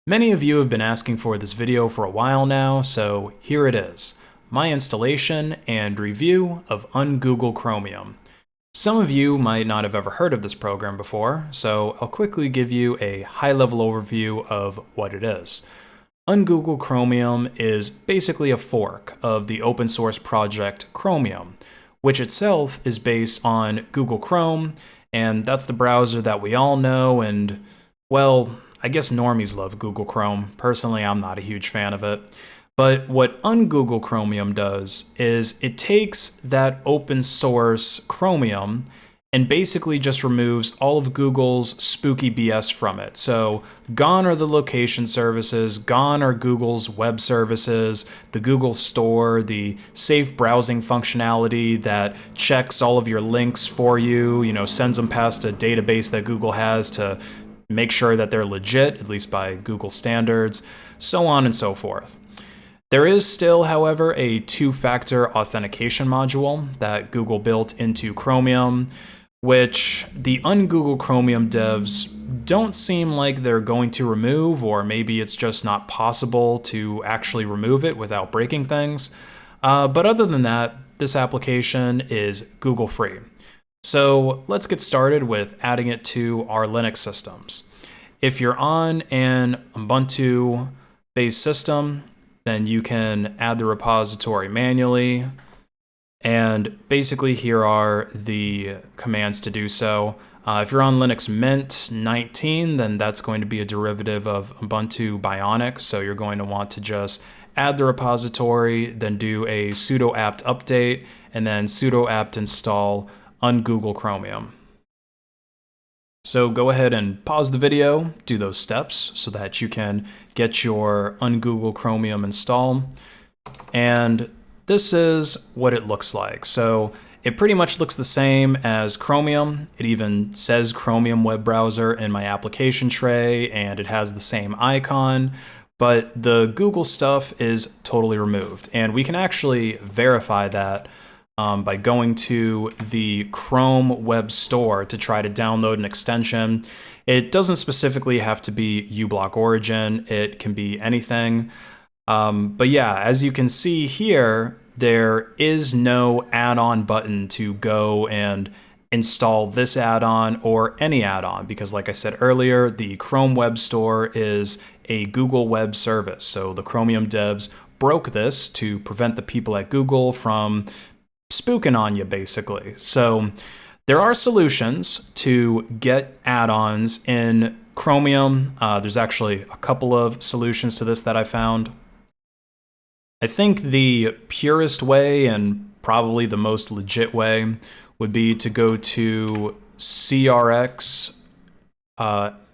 Many of you have been asking for this video for a while now, so here it is. My installation and review of Ungoogled Chromium. Some of you might not have ever heard of this program before, so I'll quickly give you a high-level overview of what it is. Ungoogled Chromium is basically a fork of the open source project Chromium, which itself is based on Google Chrome, and that's the browser that we all know, and, well, I guess normies love Google Chrome. Personally, I'm not a huge fan of it. But what Ungoogled Chromium does is it takes that open source Chromium and basically just removes all of Google's spooky BS from it. So gone are the location services, gone are Google's web services, the Google Store, the safe browsing functionality that checks all of your links for you, sends them past a database that Google has to make sure that they're legit, at least by Google standards, so on and so forth. There is still, however, a two-factor authentication module that Google built into Chromium, which the Ungoogled Chromium devs don't seem like they're going to remove, or maybe it's just not possible to actually remove it without breaking things. But other than that, this application is Google free. So let's get started with adding it to our Linux systems. If you're on an Ubuntu-based system, then you can add the repository manually. And basically here are the commands to do so. If you're on Linux Mint 19, then that's going to be a derivative of Ubuntu Bionic. So you're going to want to just add the repository, then do a sudo apt update, and then sudo apt install Ungoogled Chromium. So go ahead and pause the video, do those steps so that you can get your Ungoogled Chromium installed. And this is what it looks like. So it pretty much looks the same as Chromium. It even says Chromium web browser in my application tray, and it has the same icon. But the Google stuff is totally removed. And we can actually verify that by going to the Chrome web store to try to download an extension. It doesn't specifically have to be uBlock Origin. It can be anything. But yeah, as you can see here, there is no add-on button to go and install this add-on or any add-on, because like I said earlier, the Chrome web store is a Google web service. So the Chromium devs broke this to prevent the people at Google from spooking on you, basically. So there are solutions to get add-ons in Chromium. There's actually a couple of solutions to this that I found. I think the purest way and probably the most legit way would be to go to CRX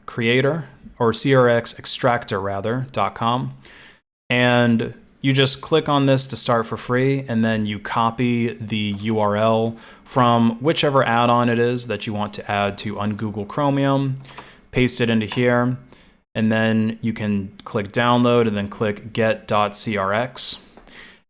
creator or CRX extractor rather.com, and you just click on this to start for free, and then you copy the URL from whichever add-on it is that you want to add to Ungoogled Chromium, paste it into here, and then you can click download and then click get.crx.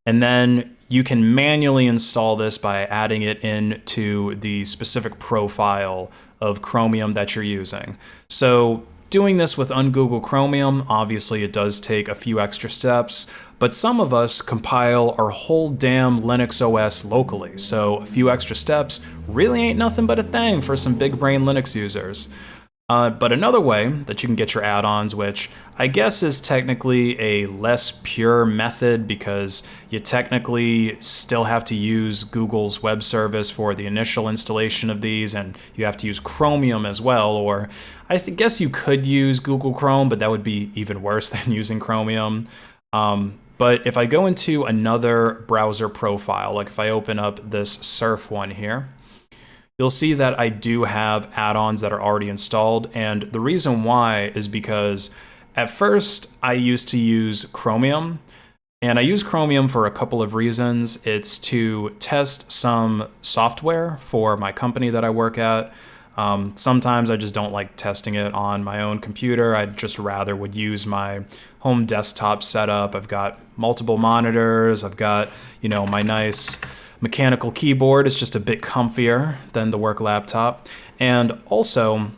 And then you can manually install this by adding it into the specific profile of Chromium that you're using. So doing this with Ungoogled Chromium, obviously it does take a few extra steps, but some of us compile our whole damn Linux OS locally, so a few extra steps really ain't nothing but a thing for some big brain Linux users. But another way that you can get your add-ons, which I guess is technically a less pure method because you technically still have to use Google's web service for the initial installation of these, and you have to use Chromium as well, or I guess you could use Google Chrome, but that would be even worse than using Chromium. But if I go into another browser profile, like if I open up this Surf one here, you'll see that I do have add-ons that are already installed, and the reason why is because at first I used to use Chromium, and I use Chromium for a couple of reasons. It's to test some software for my company that I work at. Sometimes I just don't like testing it on my own computer. I'd just rather would use my home desktop setup. I've got multiple monitors. I've got, my nice mechanical keyboard. It's just a bit comfier than the work laptop. And also,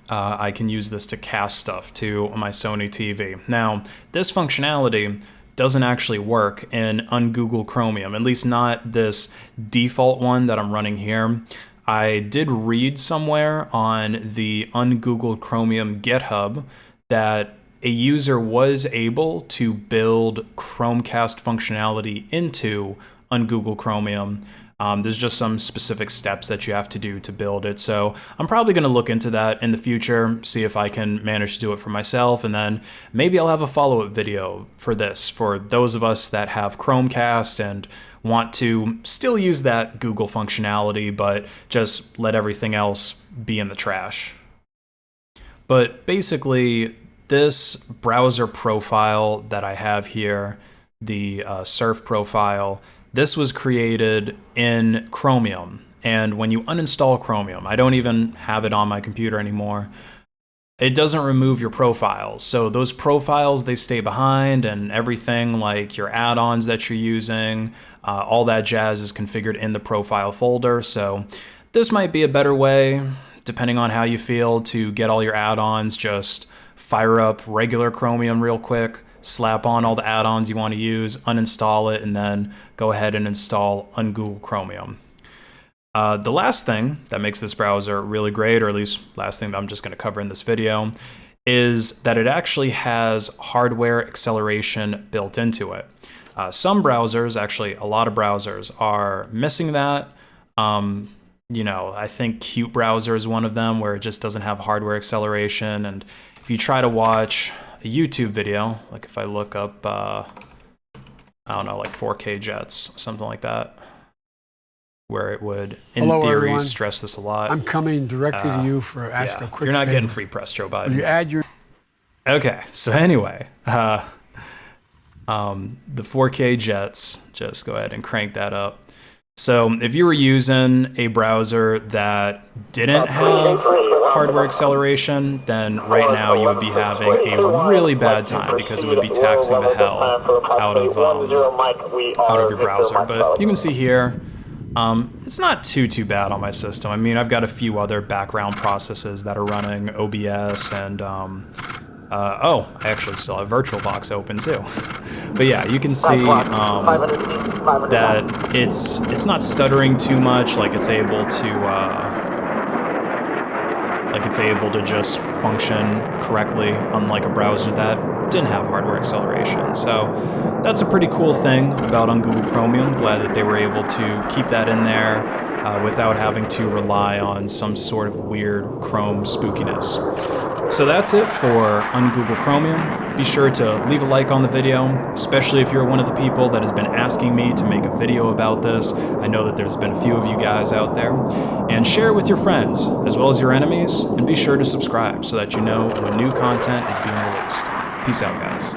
I can use this to cast stuff to my Sony TV. Now, this functionality doesn't actually work in Ungoogled Chromium, at least not this default one that I'm running here. I did read somewhere on the Ungoogled Chromium GitHub that a user was able to build Chromecast functionality into Ungoogled Chromium. There's just some specific steps that you have to do to build it. So I'm probably going to look into that in the future, see if I can manage to do it for myself, and then maybe I'll have a follow-up video for this, for those of us that have Chromecast and want to still use that Google functionality, but just let everything else be in the trash. But basically, this browser profile that I have here, the surf profile, this was created in Chromium. And when you uninstall Chromium, I don't even have it on my computer anymore, it doesn't remove your profiles. So those profiles, they stay behind, and everything like your add-ons that you're using, all that jazz is configured in the profile folder. So this might be a better way, depending on how you feel, to get all your add-ons. Just fire up regular Chromium real quick, slap on all the add-ons you want to use, uninstall it, and then go ahead and install Ungoogled Chromium. The last thing that makes this browser really great, or at least last thing that I'm just going to cover in this video, is that it actually has hardware acceleration built into it. Some browsers, actually a lot of browsers, are missing that. You know, I think Qt Browser is one of them where it just doesn't have hardware acceleration. And if you try to watch a YouTube video, like if I look up, I don't know, like 4K Jets, something like that, where it would, in theory, everyone. Stress this a lot. I'm coming directly to you for ask a quick You're not favor. getting free press, Joe Biden. Will you add your... Okay, so anyway, the 4K Jets, just go ahead and crank that up. So if you were using a browser that didn't have hardware acceleration, then right now you would be having a really bad time because it would be taxing the hell out of your browser. But you can see here, it's not too bad on my system. I mean, I've got a few other background processes that are running, OBS and oh, I actually still have VirtualBox open too. But yeah, you can see that it's not stuttering too much. Like it's able to just function correctly, unlike a browser that didn't have hardware acceleration. So that's a pretty cool thing about Ungoogled Chromium. Glad that they were able to keep that in there without having to rely on some sort of weird Chrome spookiness. So that's it for Ungoogled Chromium. Be sure to leave a like on the video, especially if you're one of the people that has been asking me to make a video about this. I know that there's been a few of you guys out there. And share it with your friends, as well as your enemies, and be sure to subscribe so that you know when new content is being released. Peace out, guys.